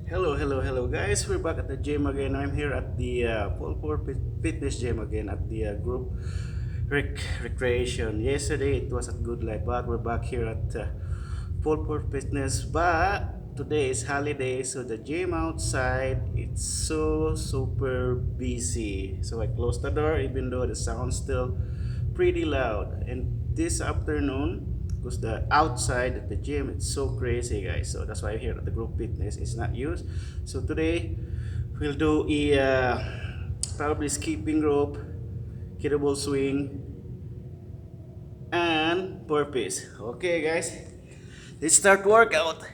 Hello, guys. We're back at the gym again. I'm here at the Fitness Gym again at the group recreation. Yesterday it was at Good Life, but we're back here at Port Fitness. But today is holiday, so the gym outside it's so super busy. So I closed the door, even though the sound's still pretty loud. And this afternoon, because the outside at the gym it's so crazy, guys, so that's why here at the group fitness is not used. So today we'll do a probably skipping rope, kettlebell swing, and burpees. Okay, guys, let's start workout.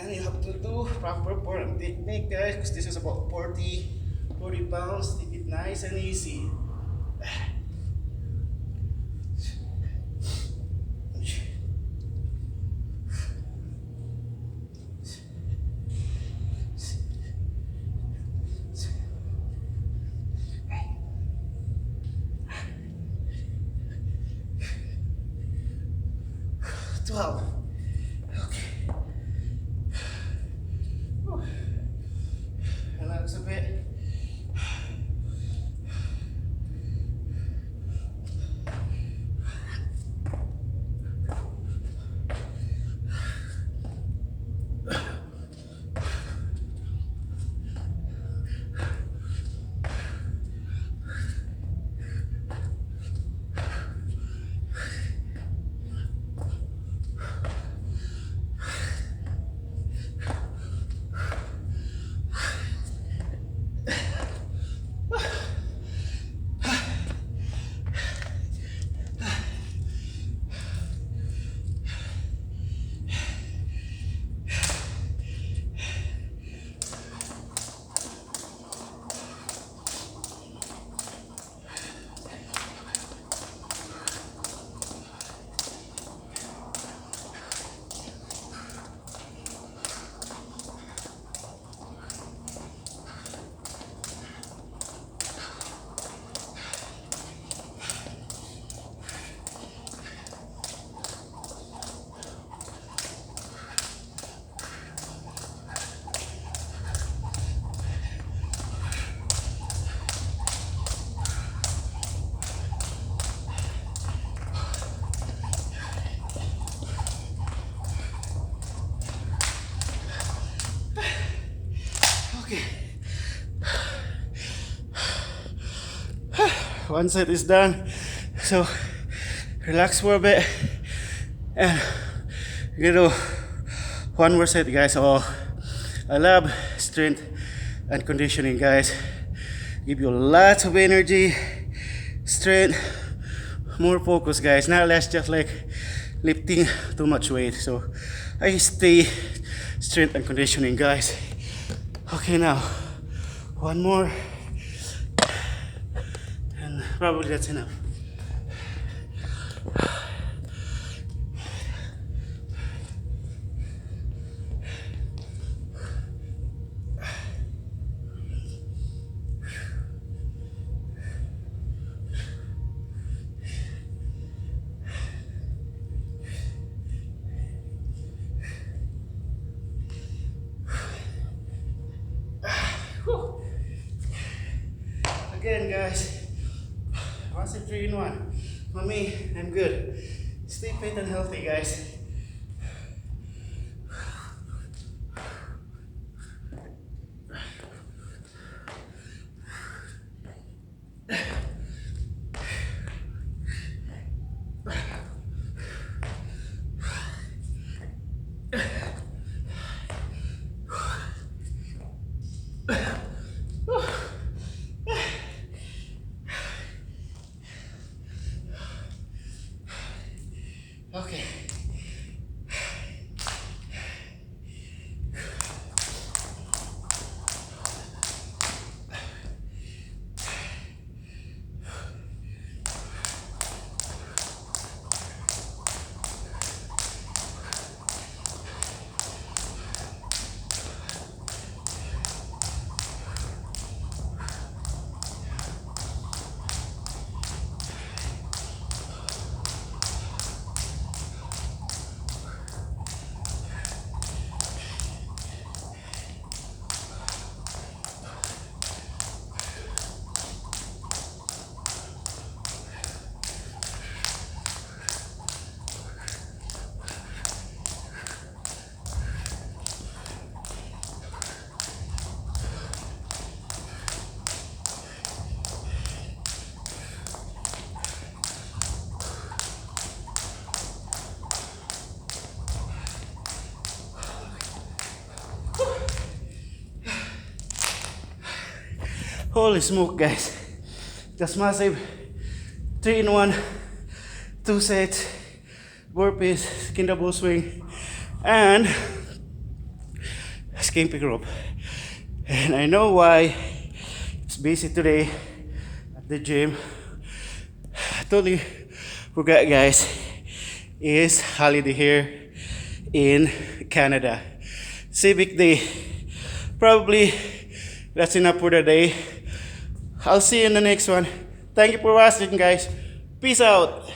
And you have to do proper form technique, guys, because this is about 40 pounds. Take it nice and easy. 12. Okay. Whew. Relax a bit. Okay. One set is done. So relax for a bit. And you know, one more set, guys. Oh, I love strength and conditioning, guys. Give you lots of energy, strength, more focus, guys. Not less just like lifting too much weight. So I stay strength and conditioning, guys. Okay, now one more, and probably that's enough. Again, guys, once a 3-in-1. For me, I'm good. Stay fit and healthy, guys. Okay. Holy smoke, guys. That's massive. 3 in 1, 2 sets, burpees, skin double swing, and skipping rope. And I know why it's busy today at the gym. I totally forgot, guys. It's holiday here in Canada. Civic Day. Probably that's enough for the day. I'll see you in the next one. Thank you for watching, guys. Peace out.